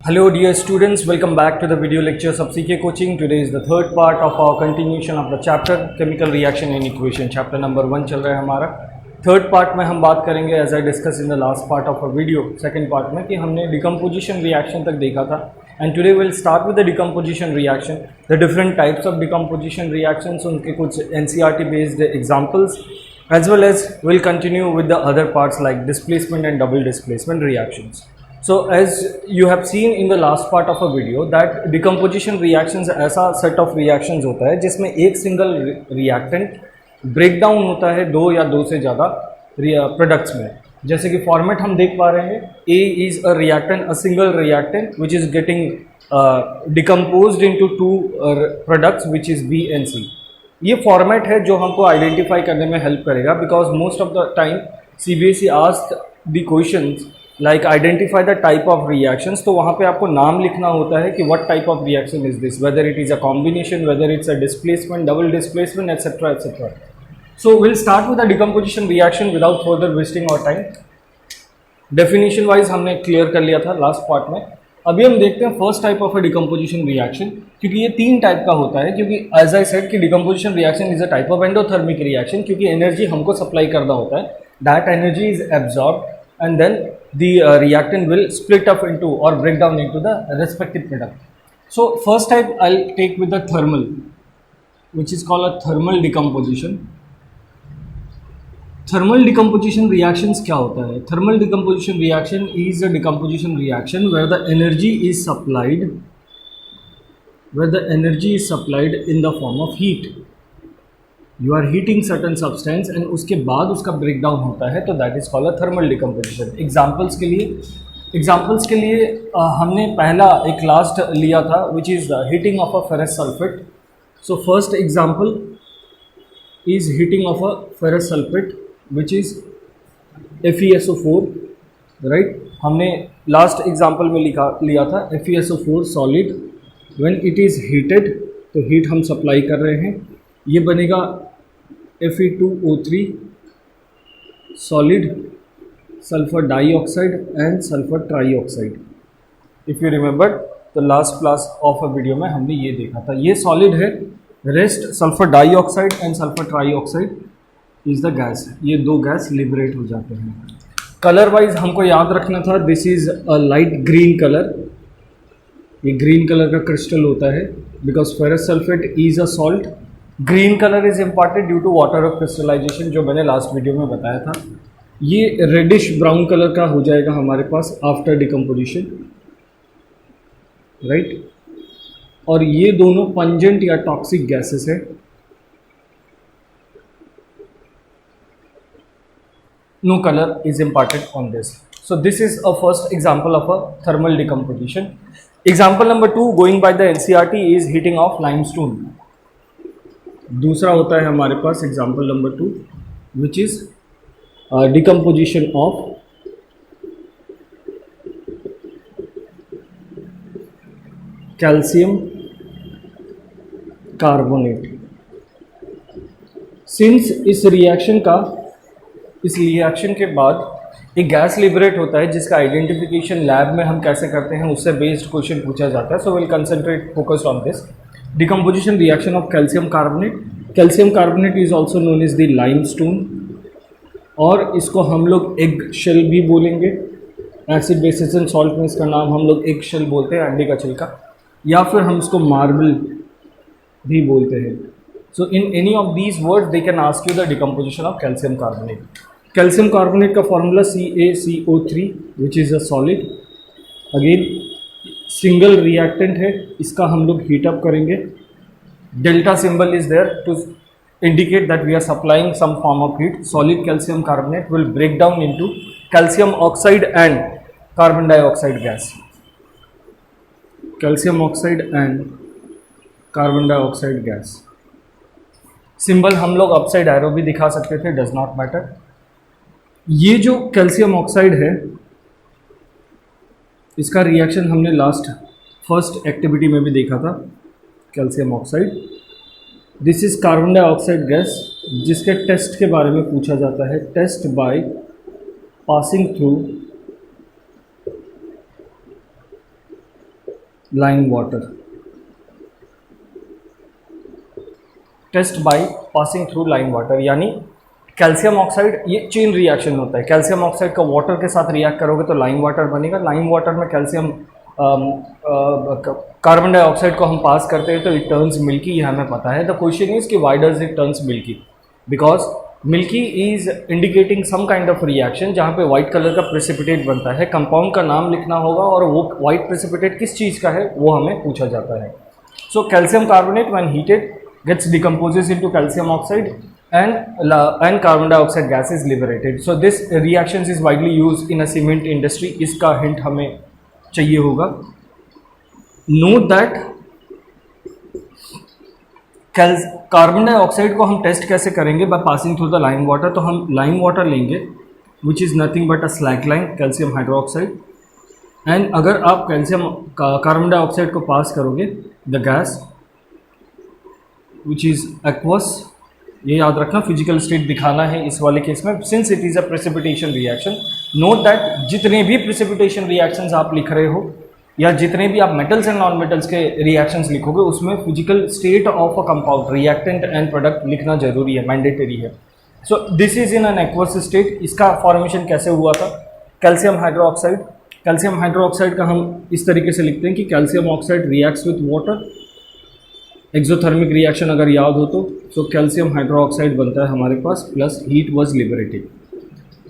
Hello dear students, welcome back to the video lectures of CK Coaching. Today is the third part of our continuation of the chapter Chemical Reaction and Equation. Chapter number 1 चल रहा है हमारा. Third part में हम बात करेंगे as I discuss in the last part of a video second part में कि हमने डिकम्पोजिशन रिएक्शन तक देखा था and today will start with the decomposition reaction, the different types of decomposition reactions, उनके कुछ NCERT based examples as well as we'll continue with the other parts like displacement and double displacement reactions. So as you have seen in the last part of a video that decomposition reactions ऐसा set of reactions होता है जिसमें एक single reactant breakdown होता है दो या दो से ज़्यादा products में. जैसे कि format हम देख पा रहे हैं, A is a reactant, a single reactant which is getting decomposed into two products which is B and C. ये फॉर्मेट है जो हमको आइडेंटिफाई करने में हेल्प करेगा because most of the time CBSE asked the questions like identify the type of reactions, तो वहाँ पे आपको नाम लिखना होता है कि what type of reaction is this, whether it is a combination, whether it's a displacement, double displacement etcetera etcetera. So will start with the decomposition reaction without further wasting our time. Definition wise हमने clear कर लिया था last part में. अभी हम देखते हैं first type of a decomposition reaction, क्योंकि ये तीन टाइप का होता है. क्योंकि एज आई सेड कि decomposition reaction is a type of endothermic reaction, क्योंकि एनर्जी हमको सप्लाई करना होता है. That energy is absorb and then the reactant will split up into और break down into the respective product. So first type I will take with the thermal which is called a thermal decomposition. Thermal decomposition reactions क्या होता है? Thermal decomposition reaction is a decomposition reaction where the energy is supplied in the form of heat. You are heating certain substance and उसके बाद उसका break down होता है, तो that is called a thermal decomposition. Examples के लिए हमने पहला एक लास्ट लिया था which is the heating of a ferrous sulphate. So first example is heating of a ferrous sulphate which is FeSO4, right? हमने लास्ट एग्जाम्पल में लिया था FeSO4 solid when it is heated, तो हीट हम supply कर रहे हैं, ये बनेगा Fe2O3 solid, sulphur dioxide and sulphur trioxide. If you remember the last class of a video में हमने ये देखा था. ये सॉलिड है, rest sulphur dioxide and sulphur trioxide is the gas. ये दो गैस लिबरेट हो जाते हैं. कलर वाइज हमको याद रखना था, this is a light green colour. ये ग्रीन कलर का क्रिस्टल होता है because ferrous sulphate is a salt. Green colour is important due to water of crystallisation, जो मैंने लास्ट वीडियो में बताया था. ये रेडिश ब्राउन कलर का हो जाएगा हमारे पास आफ्टर डिकम्पोजिशन, राइट. और ये दोनों पंजेंट या टॉक्सिक गैसेस है. No color is important on this. So this is a first example of a thermal decomposition. Example number 2 going by the NCERT is heating of limestone. दूसरा होता है हमारे पास example number 2 which is decomposition of calcium carbonate. Since इस reaction के बाद एक gas liberate होता है जिसका आइडेंटिफिकेशन लैब में हम कैसे करते हैं उससे बेस्ड क्वेश्चन पूछा जाता है. So will concentrate focused on this decomposition reaction of calcium carbonate. Calcium carbonate is also known as the limestone, और इसको हम लोग एग शेल भी बोलेंगे. एसिड बेसिस एंड सॉल्ट में इसका नाम हम लोग एग शेल बोलते हैं, अंडे का छिलका, या फिर हम इसको मार्बल भी बोलते हैं. So in any of these words they can ask you the decomposition of calcium carbonate. Calcium carbonate का formula CaCO3 which is a solid. Again single reactant है, इसका हम लोग heat up करेंगे. Delta symbol is there to indicate that we are supplying some form of heat. Solid calcium carbonate will break down into calcium oxide and carbon dioxide gas. Calcium oxide and carbon dioxide gas. Symbol हम लोग upside arrow भी दिखा सकते थे, does not matter. ये जो calcium oxide है इसका रिएक्शन हमने लास्ट फर्स्ट एक्टिविटी में भी देखा था. Calcium oxide, this is carbon dioxide gas, जिसके टेस्ट के बारे में पूछा जाता है. Test by passing through lime water, test by passing through lime water, यानी कैल्शियम ऑक्साइड, ये चेन रिएक्शन होता है। कैल्शियम ऑक्साइड का वाटर के साथ रिएक्ट करोगे तो लाइम वाटर बनेगा। लाइम वाटर में कैल्शियम कार्बन डाइऑक्साइड को हम पास करते हैं तो इट टर्न्स मिल्की, ये हमें पता है। द क्वेश्चन इज कि why does it turns milky? Because milky is indicating some kind of reaction जहाँ पे व्हाइट कलर का प्रेसिपिटेट बनता है। कंपाउंड का नाम लिखना होगा और वो व्हाइट प्रेसिपिटेट किस चीज़ का है वो हमें पूछा जाता है। So calcium carbonate when heated gets decomposes into calcium oxide and carbon dioxide gas is liberated. So this reactions is widely used in a cement industry. इसका हिंट हमें चाहिए होगा। नोट दैट कार्बन डाइऑक्साइड को हम test कैसे करेंगे? By passing through the lime water. तो हम लाइम वाटर लेंगे which is nothing but a slaked lime calcium hydroxide, and अगर आप कैल्शियम कार्बन डाइऑक्साइड को पास करोगे the gas which is aqueous, ये याद रखना, फिजिकल स्टेट दिखाना है इस वाले केस में, since it is a precipitation reaction. Note that जितने भी प्रेसिपिटेशन रिएक्शंस आप लिख रहे हो या जितने भी आप मेटल्स एंड नॉन मेटल्स के रिएक्शंस लिखोगे उसमें physical state of a compound, reactant and product लिखना जरूरी है, मैंडेटरी है। So this is in an aqueous state. इसका फॉर्मेशन कैसे हुआ था? Calcium hydroxide. कैल्शियम हाइड्रोक्साइड का हम इस तरीके से लिखते हैं कि calcium oxide reacts with water, exothermic reaction अगर याद हो तो। सो कैल्शियम हाइड्रोक्साइड बनता है हमारे पास plus heat was liberated,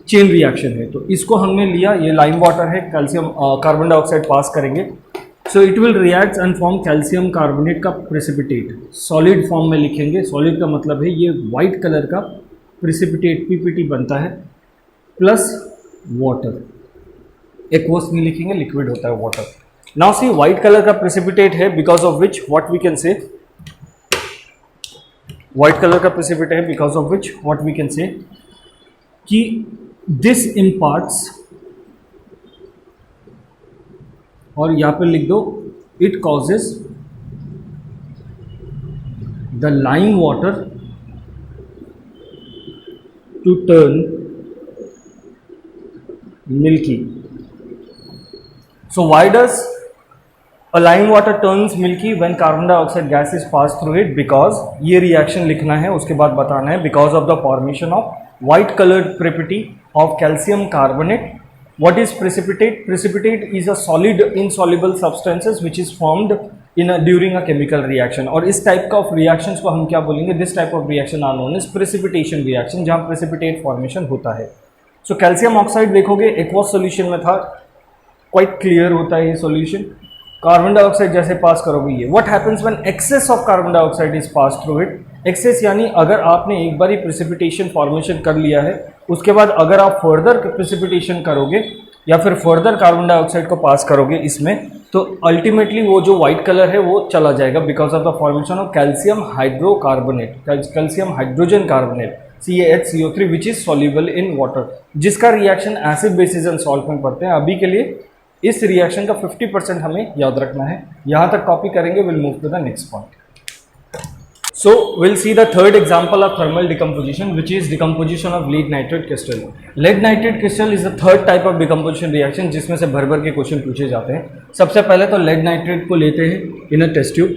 chain reaction है। तो इसको हमने लिया, ये लाइम वाटर है, कैल्शियम कार्बन डाइऑक्साइड पास करेंगे। So it will react and form calcium carbonate का प्रेसिपिटेट, सॉलिड फॉर्म में लिखेंगे। सॉलिड का मतलब है ये वाइट कलर का प्रेसिपिटेट पीपीटी बनता है प्लस वाटर, एक्वस नहीं लिखेंगे, लिक्विड होता है water. Now see white colour का प्रेसिपिटेट है because of which what we can say, white colour का प्रेसिपिटेट है because of which what we can say कि दिस इम्पार्ट्स, और यहां पे लिख दो it causes the lime water to turn milky. So why does a lime water turns milky when carbon dioxide gas is passed through it? Because ये reaction लिखना है, उसके बाद बताना है because of the formation of white colored precipitate of calcium carbonate. What is precipitate? Precipitate is a solid insoluble substances which is formed in during a chemical reaction. और इस type का reactions को हम क्या बोलेंगे? This type of reaction are known as precipitation reaction, जहाँ precipitate formation होता है। So calcium oxide देखोगे aqueous solution में था, quite clear होता है ये solution। कार्बन डाइऑक्साइड जैसे पास करोगे ये, what happens when excess of carbon dioxide is pass through it? Excess यानी अगर आपने एक बार ही प्रेसिपिटेशन फॉर्मेशन कर लिया है, उसके बाद अगर आप फर्दर प्रेसिपिटेशन करोगे या फिर फर्दर कार्बन डाइऑक्साइड को पास करोगे इसमें, तो अल्टीमेटली वो जो व्हाइट कलर है वो चला जाएगा because of the formation of calcium hydrocarbonate, calcium hydrogen carbonate CaHCO3 which is soluble in water, जिसका reaction acid basis and salt में पढ़ते हैं। अभी के लिए इस रिएक्शन का 50% हमें याद रखना है, यहाँ तक कॉपी करेंगे। Will move to the next point. So will see the third example of thermal decomposition which is decomposition of lead nitrate crystal. Lead nitrate crystal is the third type of decomposition reaction जिसमें से भर भर के question पूछे जाते हैं। सबसे पहले तो लीड नाइट्रेट को लेते हैं in a test tube.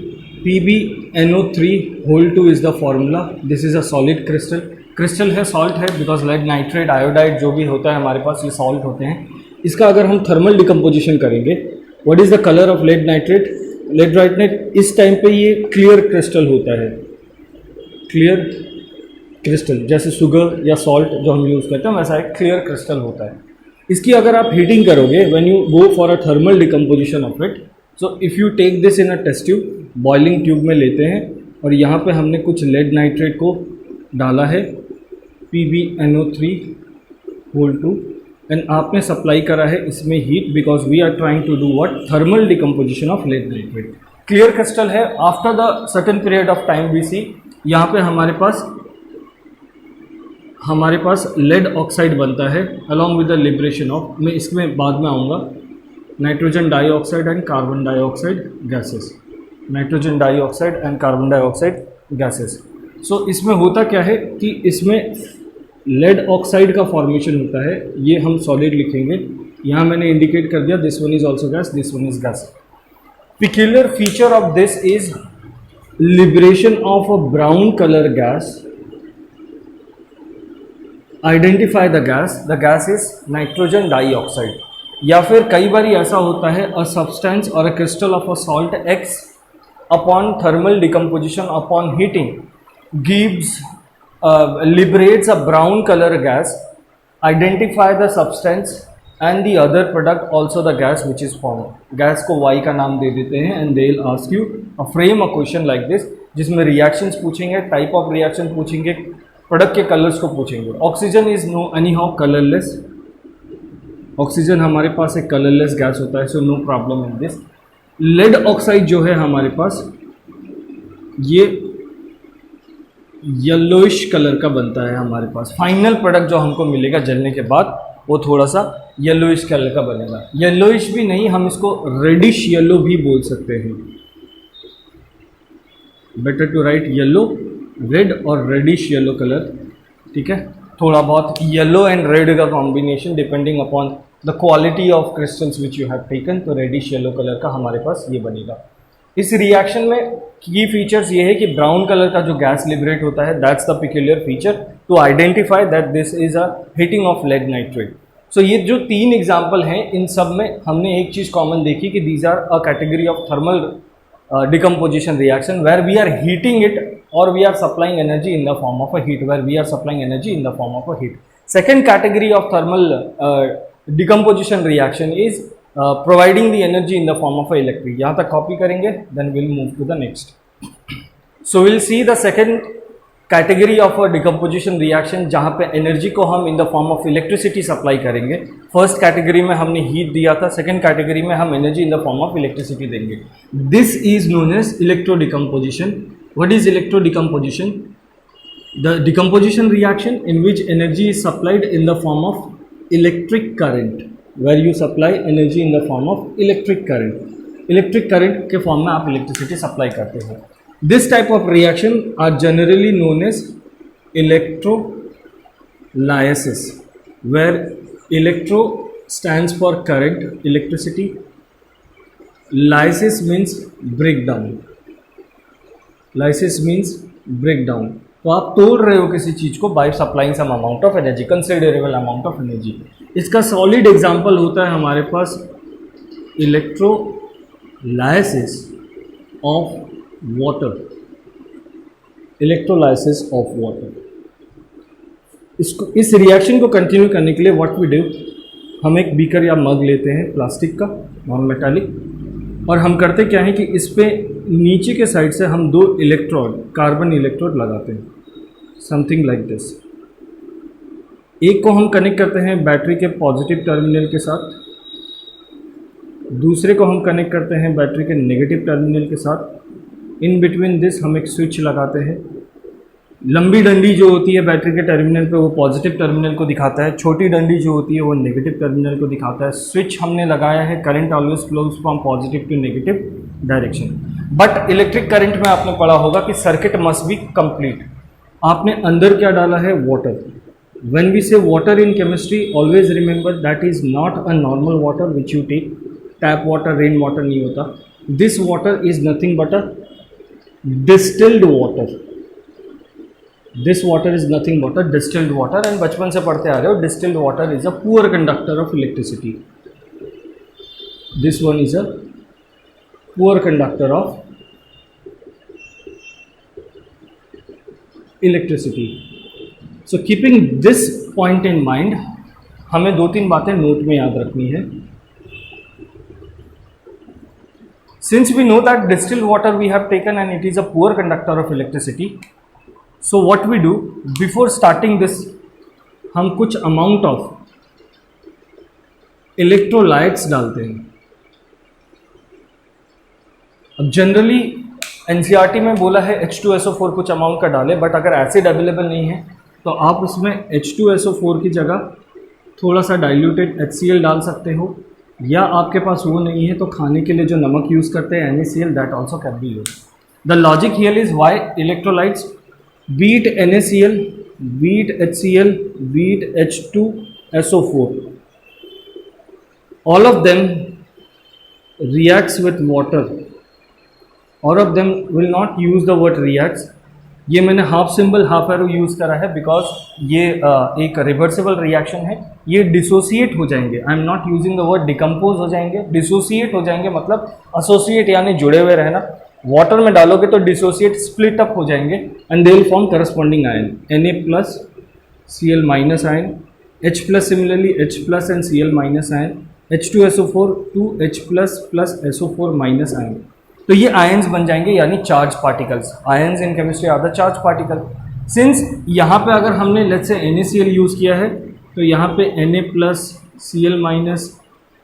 PbNO3(2) is the formula. This is a solid crystal. Crystal है, सॉल्ट है, बिकॉज लीड नाइट्रेट आयोडाइड जो भी होता है हमारे पास ये सॉल्ट होते हैं। इसका अगर हम थर्मल डिकम्पोजिशन करेंगे, what is the colour of lead nitrate? Lead nitrate इस टाइम पे ये क्लियर क्रिस्टल होता है, क्लियर क्रिस्टल, जैसे शुगर या सॉल्ट जो हम यूज़ करते हैं वैसा एक क्लियर क्रिस्टल होता है। इसकी अगर आप हीटिंग करोगे, when you go for a thermal decomposition of it, so if you take this in a test tube, boiling tube में लेते हैं और यहाँ पे हमने कुछ लीड नाइट्रेट को डाला है PbNO3(2) एंड आपने सप्लाई करा है इसमें heat because we are trying to do what? Thermal decomposition of lead nitrate. Clear crystal है। After the certain period of time we see यहाँ पे हमारे पास लेड ऑक्साइड बनता है along with the liberation of, मैं इसमें बाद में आऊँगा, nitrogen dioxide and carbon dioxide gases, nitrogen dioxide and carbon dioxide gases. So इसमें होता क्या है कि इसमें लेड ऑक्साइड का फॉर्मेशन होता है, ये हम सॉलिड लिखेंगे, यहाँ मैंने इंडिकेट कर दिया this one is also gas, this one is gas. peculiar feature of this is liberation of a brown color gas. Identify the gas is nitrogen dioxide. या फिर कई बार ऐसा होता है a substance or a crystal of a salt X upon thermal decomposition upon heating gives liberates a brown color gas. Identify the substance and the other product also the gas which is formed. Gas को Y का नाम दे देते हैं and they'll ask you a frame a question like this जिसमें reactions पूछेंगे, type of reaction पूछेंगे, product के colours को पूछेंगे. Oxygen is no any how colourless. Oxygen हमारे पास एक कलरलेस गैस होता है, so no problem in this. Lead oxide जो है हमारे पास ये येलोइश कलर का बनता है हमारे पास. फाइनल प्रोडक्ट जो हमको मिलेगा जलने के बाद वो थोड़ा सा येलोइश कलर का बनेगा. येलोइश भी नहीं, हम इसको रेडिश येलो भी बोल सकते हैं. Better to write yellow, red और रेडिश येलो कलर. ठीक है, थोड़ा बहुत येलो एंड रेड का combination depending upon the quality of crystals which you have taken. तो रेडिश येलो कलर का हमारे पास ये बनेगा. इस रिएक्शन में की फीचर्स ये है कि ब्राउन कलर का जो गैस लिबरेट होता है that's the peculiar feature to identify that this is a heating of lead nitrate. So ये जो 3 एग्जाम्पल हैं इन सब में हमने एक चीज़ कॉमन देखी कि these are a category of thermal decomposition reaction where we are heating it or we are supplying energy in the form of a heat, where we are supplying energy in the form of a heat. Second category of thermal decomposition reaction is providing the energy in the form of a electric. यहाँ तक copy करेंगे, then we'll move to the next. So we'll see the second category of a decomposition reaction जहाँ पे energy को हम in the form of electricity supply करेंगे. First category में हमने हीट दिया था, सेकंड कैटेगरी में हम energy in the form of electricity देंगे. This is known as electro decomposition. What is electro decomposition? The decomposition reaction in which energy is supplied in the form of electric current, where you supply energy in the form of electric current. Electric current के form में आप electricity supply करते हो. This type of reaction are generally known as electrolysis, where electro stands for current, electricity. Lysis means breakdown. Lysis means breakdown. तो आप तोड़ रहे हो किसी चीज़ को by supplying some amount of energy, considerable amount of energy. इसका solid example होता है हमारे पास electrolysis of water. Electrolysis of water. इसको इस रिएक्शन को कंटिन्यू करने के लिए व्हाट वी डू, हम एक बीकर या मग लेते हैं प्लास्टिक का, नॉन मेटालिक, और हम करते क्या है कि इस पे नीचे के साइड से हम 2 इलेक्ट्रोड, कार्बन इलेक्ट्रोड लगाते हैं, समथिंग लाइक दिस. एक को हम कनेक्ट करते हैं बैटरी के पॉजिटिव टर्मिनल के साथ, दूसरे को हम कनेक्ट करते हैं बैटरी के नेगेटिव टर्मिनल के साथ. इन बिटवीन दिस हम एक स्विच लगाते हैं. लंबी डंडी जो होती है बैटरी के टर्मिनल पे वो पॉजिटिव टर्मिनल को दिखाता है, छोटी डंडी जो होती है वो नेगेटिव टर्मिनल को दिखाता है. स्विच हमने लगाया है, current always flows from positive to negative direction. But electric current में आपने पढ़ा होगा कि सर्किट मस्ट बी कंप्लीट. आपने अंदर क्या डाला है? Water. When we say water in chemistry always remember that is not a normal water which you take. Tap water, rain water नहीं होता. This water is nothing but a distilled water. This water is nothing but a distilled water, and बचपन से पढ़ते आ रहे हो distilled water is a poor conductor of electricity. This one is a poor conductor of electricity. So keeping this point in mind, हमें 2-3 बातें note में याद रखनी है. Since we know that distilled water we have taken and it is a poor conductor of electricity, so what we do before starting this, हम कुछ amount of electrolytes डालते हैं. अब जनरली NCERT में बोला है H2SO4 कुछ अमाउंट का डालें, बट अगर एसिड अवेलेबल नहीं है तो आप उसमें H2SO4 की जगह थोड़ा सा डाइल्यूटेड HCl डाल सकते हो, या आपके पास वो नहीं है तो खाने के लिए जो नमक यूज़ करते हैं NaCl, that also can be use. The logic here is why electrolytes, be it NaCl, be it HCl, be it H2SO4, all of them reacts with water और of them will not use the word reacts. ये मैंने half symbol half arrow use करा है because ये एक reversible reaction है। ये dissociate हो जाएंगे, I am not using the word decompose हो जाएंगे, डिसोसिएट हो जाएंगे मतलब एसोसिएट यानी जुड़े हुए रहना। वाटर में डालोगे तो डिसोसिएट स्प्लिट अप हो जाएंगे and they will form corresponding ion Na+Cl- ion, H+ similarly H+ and Cl- ion, H2SO4 2H+ SO4- ion. तो ये आयंस बन जाएंगे यानी charge particles. Ions in chemistry are the charge particle. Since यहाँ पे अगर हमने लेट्स से NaCl यूज़ किया है तो यहाँ पे Na+Cl-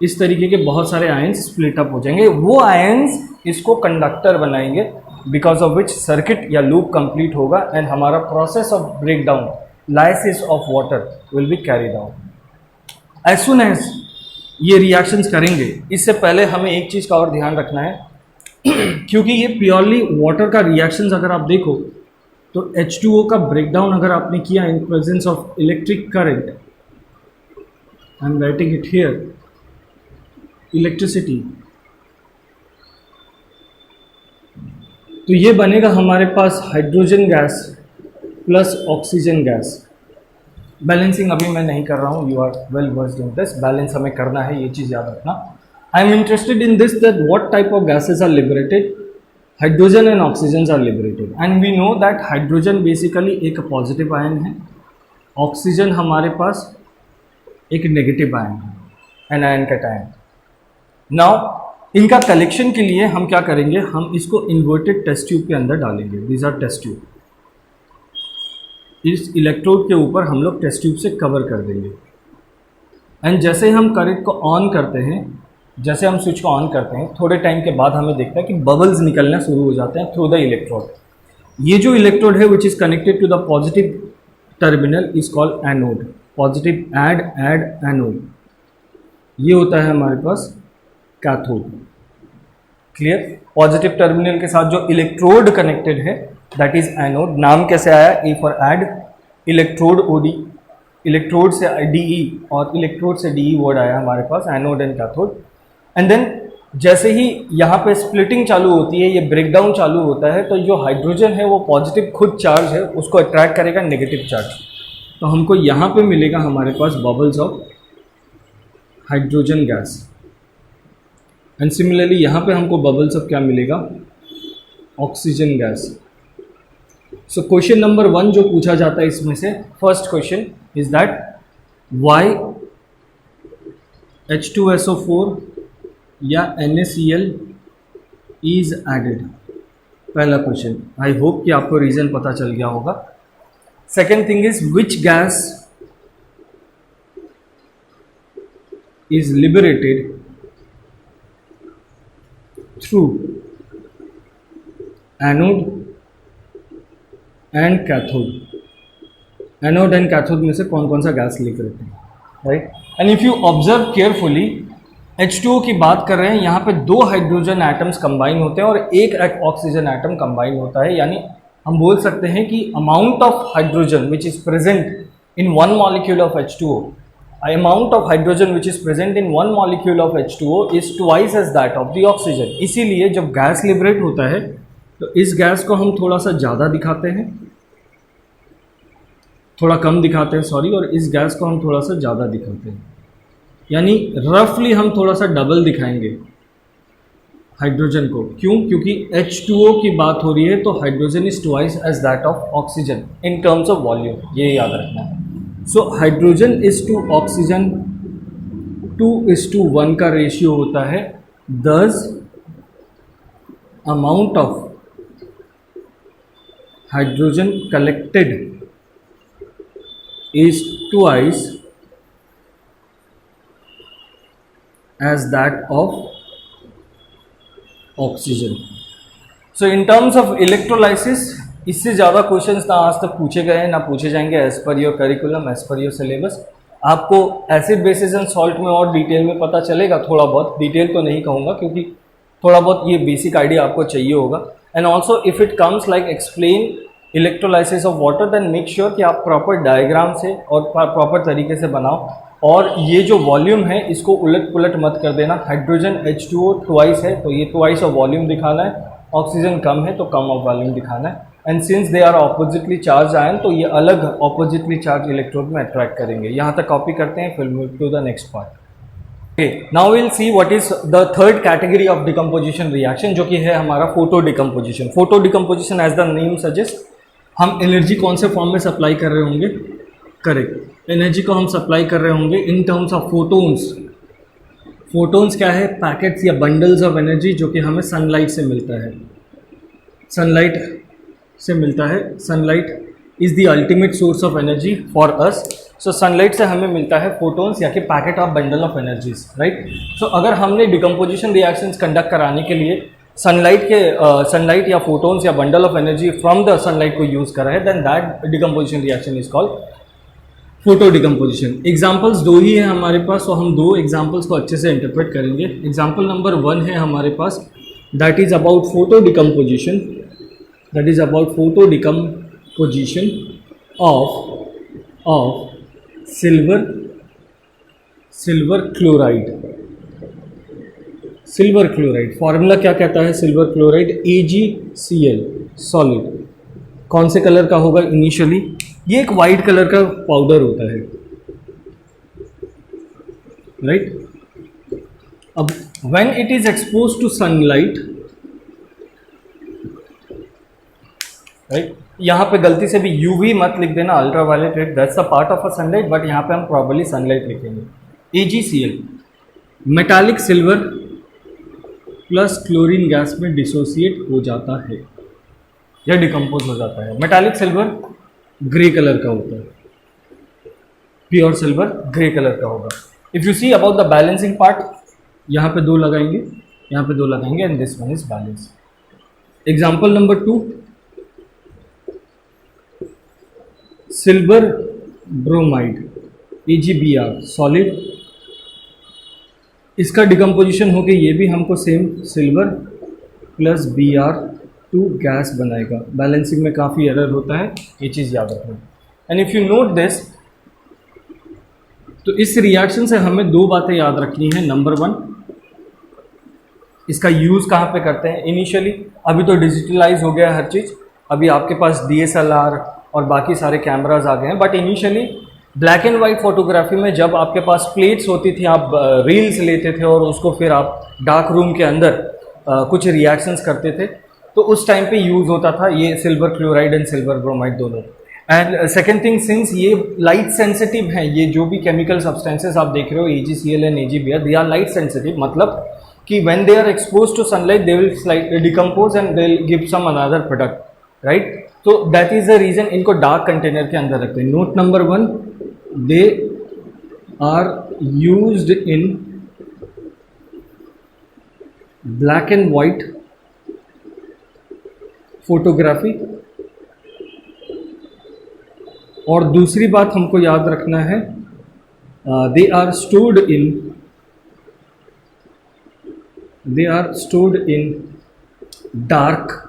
इस तरीके के बहुत सारे आयंस स्प्लिट अप हो जाएंगे। वो आयंस इसको कंडक्टर बनाएंगे बिकॉज ऑफ विच सर्किट या लूप कंप्लीट होगा एंड हमारा process of break down lysis of water will be carried out. As soon as ये रिएक्शंस करेंगे, इससे पहले हमें एक चीज़ का और ध्यान रखना है क्योंकि ये प्योरली वाटर का रिएक्शंस अगर आप देखो तो H2O का ब्रेकडाउन अगर आपने किया in presence of electric current, I am writing it here, electricity, तो ये बनेगा हमारे पास hydrogen gas plus oxygen gas. Balancing अभी मैं नहीं कर रहा हूँ, you are well versed in this. Balance हमें करना है, ये चीज़ याद रखना। I am interested in this that what type of gases are liberated. Hydrogen and oxygens are liberated and we know that hydrogen basically एक पॉजिटिव आयन है, oxygen हमारे पास एक नेगेटिव आयन है, एनायन कैटायन। नाउ इनका collection के लिए हम क्या करेंगे, हम इसको इन्वर्टेड टेस्ट ट्यूब के अंदर डालेंगे। These are test tube. इस इलेक्ट्रोड के ऊपर हम लोग टेस्ट ट्यूब से कवर कर देंगे एंड जैसे हम करंट को ऑन करते हैं, जैसे हम स्विच को ऑन करते हैं, थोड़े टाइम के बाद हमें देखता है कि बबल्स निकलना शुरू हो जाते हैं थ्रू द इलेक्ट्रोड। ये जो इलेक्ट्रोड है which is connected to the positive terminal is called anode. Positive ad anode, ये होता है हमारे पास कैथोड। क्लियर? पॉजिटिव टर्मिनल के साथ जो इलेक्ट्रोड कनेक्टेड है दैट इज एनोड। नाम कैसे आया? A for ad, electrode OD, electrode से DE और इलेक्ट्रोड से DE वर्ड आया हमारे पास, anode and cathode. And then जैसे ही यहाँ पे स्प्लिटिंग चालू होती है, ये ब्रेकडाउन चालू होता है, तो जो हाइड्रोजन है वो पॉजिटिव खुद चार्ज है उसको अट्रैक्ट करेगा नेगेटिव चार्ज। तो हमको यहाँ पे मिलेगा हमारे पास bubbles of hydrogen gas and similarly यहाँ पे हमको बबल्स ऑफ क्या मिलेगा? Oxygen gas. So question number 1 जो पूछा जाता है इसमें से, first question is that why H2SO4 या NaCl इज एडेड। पहला क्वेश्चन। आई होप कि आपको रीजन पता चल गया होगा। Second thing is which gas is liberated through anode and cathode. Anode and cathode में से कौन कौन सा गैस लीक रहते हैं, right? And if you observe carefully, H2O की बात कर रहे हैं, यहाँ पे 2 हाइड्रोजन एटम्स कंबाइन होते हैं और एक ऑक्सीजन एटम कंबाइन होता है। यानी हम बोल सकते हैं कि amount of hydrogen which is present in one molecule of H2O, amount of hydrogen which is present in one molecule of H2O is twice as that of the oxygen. इसीलिए जब गैस लिबरेट होता है तो इस gas को हम थोड़ा सा ज़्यादा दिखाते हैं, थोड़ा कम दिखाते हैं सॉरी, और इस गैस को हम थोड़ा सा ज़्यादा दिखाते हैं। यानी रफली हम थोड़ा सा डबल दिखाएंगे हाइड्रोजन को। क्यों? क्योंकि H2O की बात हो रही है तो hydrogen is twice as that of oxygen in terms of volume, ये याद रखना है। So hydrogen is to oxygen 2:1 का रेशियो होता है। Thus amount of hydrogen collected is twice as that of oxygen. So in terms of electrolysis, इससे ज़्यादा questions ना आज तक पूछे गए हैं ना पूछे जाएंगे as per your curriculum, as per your syllabus. आपको एसिड बेसिस एंड सॉल्ट में और डिटेल में पता चलेगा, थोड़ा बहुत डिटेल तो नहीं कहूँगा क्योंकि थोड़ा बहुत ये बेसिक आइडिया आपको चाहिए होगा। And also if it comes like explain electrolysis of water, then make sure कि आप प्रॉपर डायग्राम से और प्रॉपर तरीके से बनाओ। और ये जो वॉल्यूम है इसको उलट पुलट मत कर देना। हाइड्रोजन H2O ट्वाइस है तो ये ट्वाइस ऑफ वॉल्यूम दिखाना है, ऑक्सीजन कम है तो कम ऑफ वॉल्यूम दिखाना है, and since they are oppositely charge ion तो ये अलग ऑपोजिटली चार्ज इलेक्ट्रोड में अट्रैक्ट करेंगे। यहाँ तक कॉपी करते हैं, फिर move to the next part. Okay, now we'll see what is the third category of decomposition reaction, जो कि है हमारा photo decomposition. Photo decomposition as the name suggest, हम एनर्जी कौन से फॉर्म में सप्लाई कर रहे होंगे? करेक्ट, एनर्जी को हम सप्लाई कर रहे होंगे इन टर्म्स ऑफ फोटोन्स। फोटोन्स क्या है? पैकेट्स या बंडल्स ऑफ एनर्जी जो कि हमें सनलाइट से मिलता है। सनलाइट से मिलता है, sunlight is the ultimate source of energy for us. So sunlight से हमें मिलता है फोटोन्स या कि packet of bundle of energies, right. So अगर हमने डिकम्पोजिशन रिएक्शंस कंडक्ट कराने के लिए सनलाइट या फोटोन्स या bundle of energy from the sunlight को यूज़ करा है, then that decomposition reaction is called photo decomposition. Examples दो ही है हमारे पास, तो हम दो एग्जाम्पल्स को अच्छे से इंटरप्रेट करेंगे। एग्जाम्पल नंबर 1 है हमारे पास, that is about photo decomposition, that is about photo decomposition of silver chloride. Silver chloride formula क्या कहता है? Silver chloride AgCl solid. कौन से कलर का होगा इनिशियली? ये एक वाइट कलर का पाउडर होता है, राइट। अब when it is expose to sunlight, right, यहाँ पे गलती से भी यूवी मत लिख देना, ultraviolet ray that's a part of a sunlight, but यहाँ पे हम प्रॉपर्ली सनलाइट लिखेंगे। AgCl metallic silver plus chlorine gas में डिसोसिएट हो जाता है या डिकम्पोज हो जाता है। मेटालिक सिल्वर ग्रे कलर का होता है, प्योर सिल्वर ग्रे कलर का होगा। If you see about the balancing part, यहाँ पे 2 लगाएंगे, यहाँ पे 2 लगाएंगे, and this one is balance. Example number 2, silver bromide AgBr solid. इसका डिकम्पोजिशन होके ये भी हमको same silver plus Br2 gas बनाएगा। बैलेंसिंग में काफ़ी एरर होता है, ये चीज़ याद रखना। And if you note this, तो इस रिएक्शन से हमें 2 बातें याद रखनी है। नंबर 1, इसका यूज़ कहाँ पे करते हैं? इनिशियली अभी तो डिजिटलाइज हो गया हर चीज़, अभी आपके पास DSLR और बाकी सारे कैमराज आ गए हैं, but initially black and white photography में जब आपके पास प्लेट्स होती थी, आप रील्स लेते थे और उसको फिर आप डार्क रूम के अंदर कुछ रिएक्शंस करते थे, तो उस टाइम पे यूज़ होता था ये silver chloride and silver bromide दोनों। एंड सेकेंड थिंग, सिंस ये लाइट सेंसिटिव हैं, ये जो भी केमिकल सब्सटेंसेस आप देख रहे हो AgCl and AgBr, they are light sensitive, मतलब कि when they are expose to sunlight they will slightly decompose and they will give some another product, right. तो दैट इज द रीजन इनको dark container के अंदर रखते हैं। Note number 1, they are used in black and white photography. और दूसरी बात हमको याद रखना है, they are stored in dark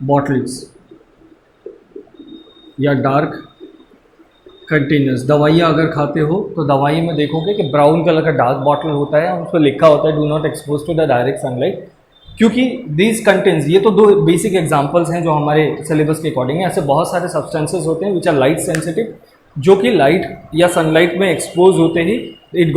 bottles या डार्क कंटेनर्स। दवाइयाँ अगर खाते हो तो दवाई में देखोगे कि ब्राउन कलर का डार्क बॉटल होता है, उस पर लिखा होता है do not expose to the direct sunlight, क्योंकि दीज कंटेंट्स, ये तो 2 बेसिक एग्जांपल्स हैं जो हमारे सिलेबस के अकॉर्डिंग है। ऐसे बहुत सारे सब्सटेंसेस होते हैं विच आर लाइट सेंसिटिव, जो कि लाइट या सनलाइट में एक्सपोज होते ही it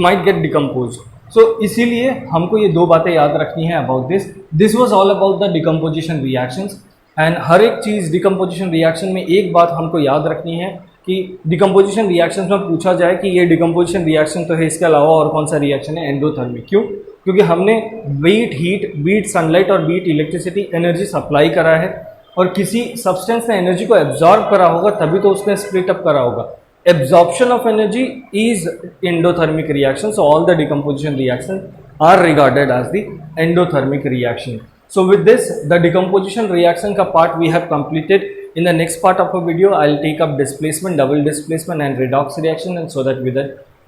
might get decompose. So इसीलिए हमको ये 2 बातें याद रखनी है about this was all about the decomposition reactions. And हर एक चीज़ डिकम्पोजिशन रिएक्शन में एक बात हमको याद रखनी है कि डिकम्पोजिशन रिएक्शंस में पूछा जाए कि ये डिकम्पोजिशन रिएक्शन तो है, इसके अलावा और कौन सा रिएक्शन है? एंडोथर्मिक। क्यों? क्योंकि हमने बीट हीट, बीट सनलाइट और बीट इलेक्ट्रिसिटी एनर्जी सप्लाई करा है, और किसी सब्सटेंस ने एनर्जी को एब्जॉर्ब करा होगा तभी तो उसने स्प्लिट अप करा होगा। Absorption of energy is endothermic reaction, so all the decomposition reaction are regarded as the endothermic reaction. So with this, the decomposition reaction का part we have completed. In the next part of our video, I'll take up displacement, double displacement and redox reaction, and so that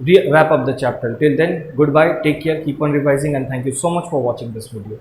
we wrap up the chapter. Till then, goodbye, take care, keep on revising, and thank you so much for watching this video.